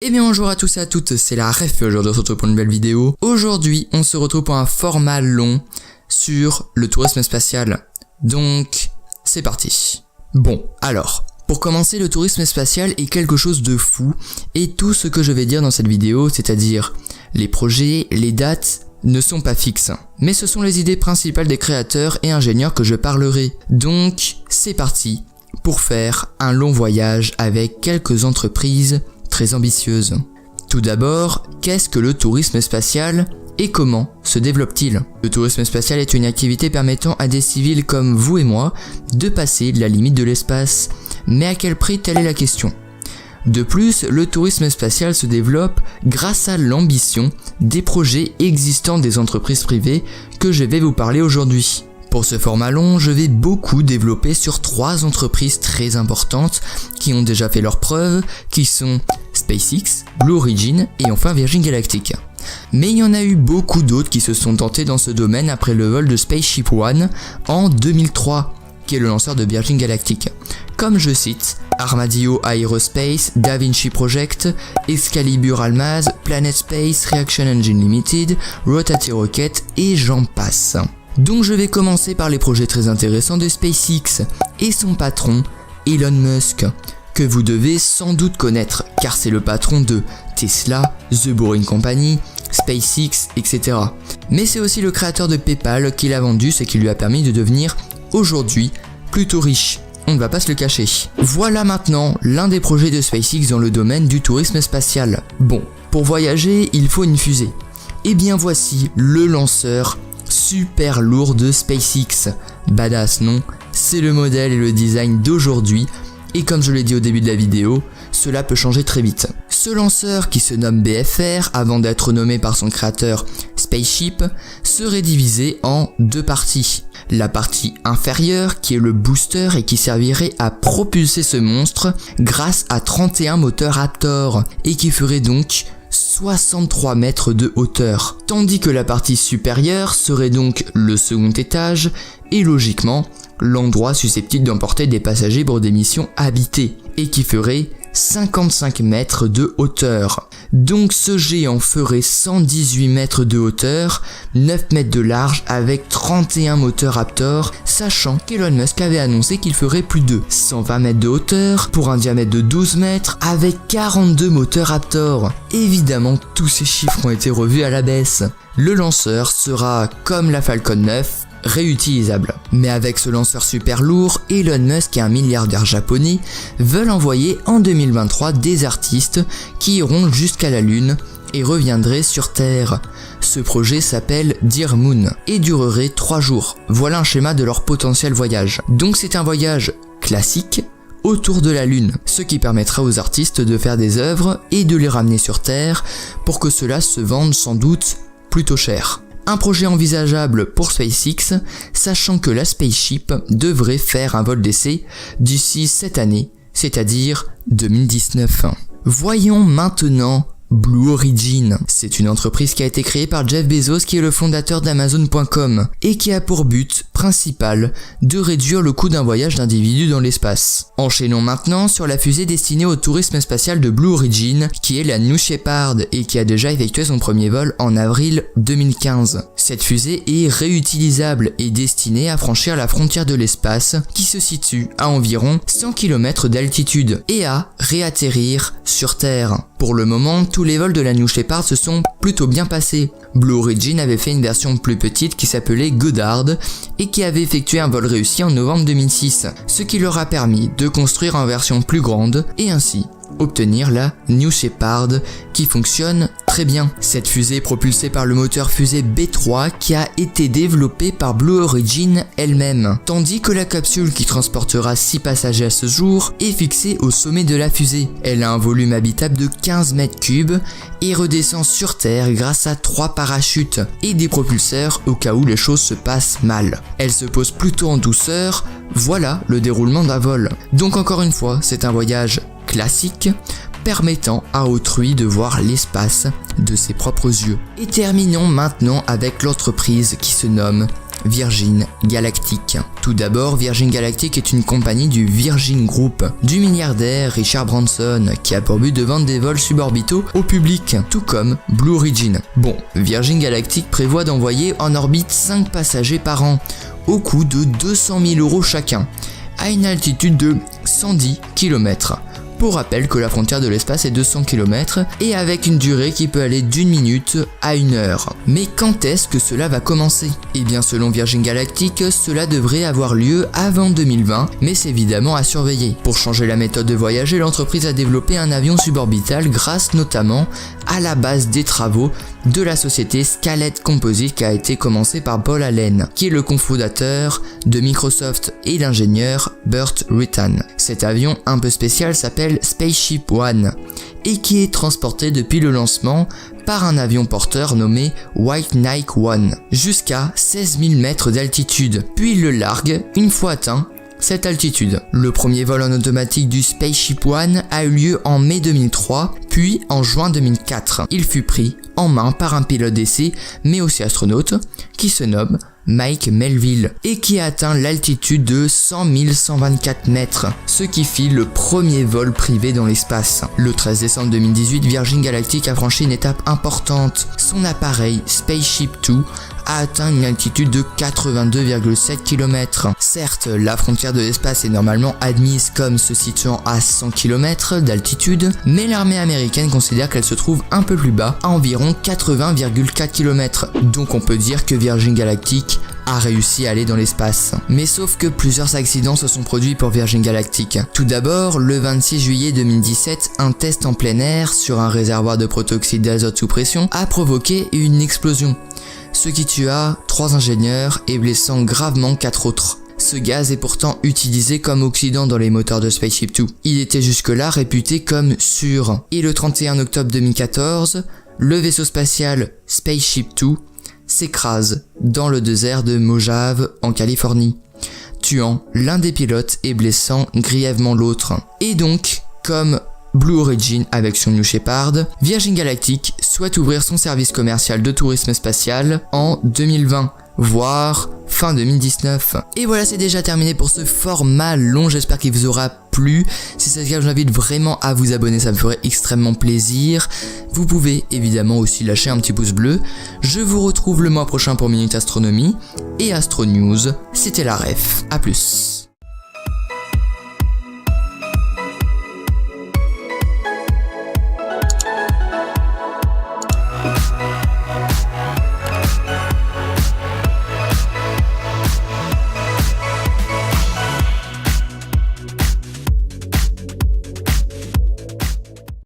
Eh bien bonjour à tous et à toutes, c'est la Ref et aujourd'hui on se retrouve pour une nouvelle vidéo. Aujourd'hui on se retrouve pour un format long sur le tourisme spatial. Donc c'est parti. Bon alors, pour commencer, le tourisme spatial est quelque chose de fou et tout ce que je vais dire dans cette vidéo, c'est-à-dire les projets, les dates, ne sont pas fixes. Mais ce sont les idées principales des créateurs et ingénieurs que je parlerai. Donc c'est parti pour faire un long voyage avec quelques entreprises très ambitieuse. Tout d'abord, qu'est-ce que le tourisme spatial et comment se développe-t-il? Le tourisme spatial est une activité permettant à des civils comme vous et moi de passer la limite de l'espace. Mais à quel prix, telle est la question. De plus, le tourisme spatial se développe grâce à l'ambition des projets existants des entreprises privées que je vais vous parler aujourd'hui. Pour ce format long, je vais beaucoup développer sur 3 entreprises très importantes qui ont déjà fait leurs preuves, qui sont SpaceX, Blue Origin et enfin Virgin Galactic. Mais il y en a eu beaucoup d'autres qui se sont tentés dans ce domaine après le vol de Spaceship One en 2003, qui est le lanceur de Virgin Galactic. Comme je cite Armadillo Aerospace, Da Vinci Project, Excalibur Almaz, Planet Space, Reaction Engine Limited, Rotati Rocket et j'en passe. Donc je vais commencer par les projets très intéressants de SpaceX et son patron Elon Musk, que vous devez sans doute connaître car c'est le patron de Tesla, The Boring Company, SpaceX, etc. Mais c'est aussi le créateur de PayPal qui l'a vendu, ce qui lui a permis de devenir aujourd'hui plutôt riche. On ne va pas se le cacher. Voilà maintenant l'un des projets de SpaceX dans le domaine du tourisme spatial. Bon, pour voyager, il faut une fusée. Et bien voici le lanceur super lourd de SpaceX. Badass non? C'est le modèle et le design d'aujourd'hui et comme je l'ai dit au début de la vidéo, cela peut changer très vite. Ce lanceur qui se nomme BFR avant d'être nommé par son créateur Spaceship serait divisé en 2 parties. La partie inférieure qui est le booster et qui servirait à propulser ce monstre grâce à 31 moteurs Raptor et qui ferait donc 63 mètres de hauteur, tandis que la partie supérieure serait donc le second étage et logiquement l'endroit susceptible d'emporter des passagers pour des missions habitées et qui ferait 55 mètres de hauteur. Donc ce géant ferait 118 mètres de hauteur, 9 mètres de large avec 31 moteurs Raptor, sachant qu'Elon Musk avait annoncé qu'il ferait plus de 120 mètres de hauteur pour un diamètre de 12 mètres avec 42 moteurs Raptor. Évidemment, tous ces chiffres ont été revus à la baisse. Le lanceur sera, comme la Falcon 9, réutilisable. Mais avec ce lanceur super lourd, Elon Musk et un milliardaire japonais veulent envoyer en 2023 des artistes qui iront jusqu'à la Lune et reviendraient sur Terre. Ce projet s'appelle Dear Moon et durerait 3 jours. Voilà un schéma de leur potentiel voyage. Donc c'est un voyage classique autour de la Lune, ce qui permettra aux artistes de faire des œuvres et de les ramener sur Terre pour que cela se vende sans doute plutôt cher. Un projet envisageable pour SpaceX, sachant que la Spaceship devrait faire un vol d'essai d'ici cette année, c'est-à-dire 2019. Voyons maintenant Blue Origin. C'est une entreprise qui a été créée par Jeff Bezos qui est le fondateur d'Amazon.com et qui a pour but principal de réduire le coût d'un voyage d'individus dans l'espace. Enchaînons maintenant sur la fusée destinée au tourisme spatial de Blue Origin qui est la New Shepard et qui a déjà effectué son premier vol en avril 2015. Cette fusée est réutilisable et destinée à franchir la frontière de l'espace qui se situe à environ 100 km d'altitude et à réatterrir sur Terre. Pour le moment, tous les vols de la New Shepard se sont plutôt bien passés. Blue Origin avait fait une version plus petite qui s'appelait Goddard et qui avait effectué un vol réussi en novembre 2006, ce qui leur a permis de construire en version plus grande et ainsi obtenir la New Shepard qui fonctionne très bien. Cette fusée est propulsée par le moteur fusée B3 qui a été développé par Blue Origin elle-même, tandis que la capsule qui transportera 6 passagers à ce jour est fixée au sommet de la fusée. Elle a un volume habitable de 15 mètres cubes et redescend sur Terre grâce à 3 parachutes et des propulseurs au cas où les choses se passent mal. Elle se pose plutôt en douceur, voilà le déroulement d'un vol. Donc encore une fois, c'est un voyage classique permettant à autrui de voir l'espace de ses propres yeux. Et terminons maintenant avec l'entreprise qui se nomme Virgin Galactic. Tout d'abord, Virgin Galactic est une compagnie du Virgin Group, du milliardaire Richard Branson, qui a pour but de vendre des vols suborbitaux au public, tout comme Blue Origin. Bon, Virgin Galactic prévoit d'envoyer en orbite 5 passagers par an, au coût de 200 000 € chacun, à une altitude de 110 km. Pour rappel que la frontière de l'espace est de 100 km et avec une durée qui peut aller d'1 minute à 1 heure. Mais quand est-ce que cela va commencer? Eh bien selon Virgin Galactic, cela devrait avoir lieu avant 2020, mais c'est évidemment à surveiller. Pour changer la méthode de voyager, l'entreprise a développé un avion suborbital grâce notamment à la base des travaux de la société Scarlett Composites qui a été commencée par Paul Allen, qui est le cofondateur de Microsoft et l'ingénieur Burt Rutan. Cet avion un peu spécial s'appelle Spaceship One et qui est transporté depuis le lancement par un avion porteur nommé White Knight One jusqu'à 16 000 mètres d'altitude, puis il le largue une fois atteint cette altitude. Le premier vol en automatique du Spaceship One a eu lieu en mai 2003, puis en juin 2004. Il fut pris en main par un pilote d'essai, mais aussi astronaute, qui se nomme Mike Melville, et qui a atteint l'altitude de 100 124 mètres, ce qui fit le premier vol privé dans l'espace. Le 13 décembre 2018, Virgin Galactic a franchi une étape importante. Son appareil Spaceship 2 a atteint une altitude de 82,7 km. Certes, la frontière de l'espace est normalement admise comme se situant à 100 km d'altitude, mais l'armée américaine considère qu'elle se trouve un peu plus bas, à environ 80,4 km. Donc on peut dire que Virgin Galactic a réussi à aller dans l'espace. Mais sauf que plusieurs accidents se sont produits pour Virgin Galactic. Tout d'abord, le 26 juillet 2017, un test en plein air sur un réservoir de protoxyde d'azote sous pression a provoqué une explosion, ce qui tua 3 ingénieurs et blessant gravement 4 autres. Ce gaz est pourtant utilisé comme oxydant dans les moteurs de Spaceship 2. Il était jusque-là réputé comme sûr. Et le 31 octobre 2014, le vaisseau spatial Spaceship 2 s'écrase dans le désert de Mojave en Californie, tuant l'un des pilotes et blessant grièvement l'autre. Et donc, comme Blue Origin avec son New Shepard, Virgin Galactic souhaite ouvrir son service commercial de tourisme spatial en 2020, voire fin 2019. Et voilà, c'est déjà terminé pour ce format long, j'espère qu'il vous aura plu. Si c'est le cas, je vous invite vraiment à vous abonner, ça me ferait extrêmement plaisir. Vous pouvez évidemment aussi lâcher un petit pouce bleu. Je vous retrouve le mois prochain pour Minute Astronomie et Astro News. C'était la ref, à plus.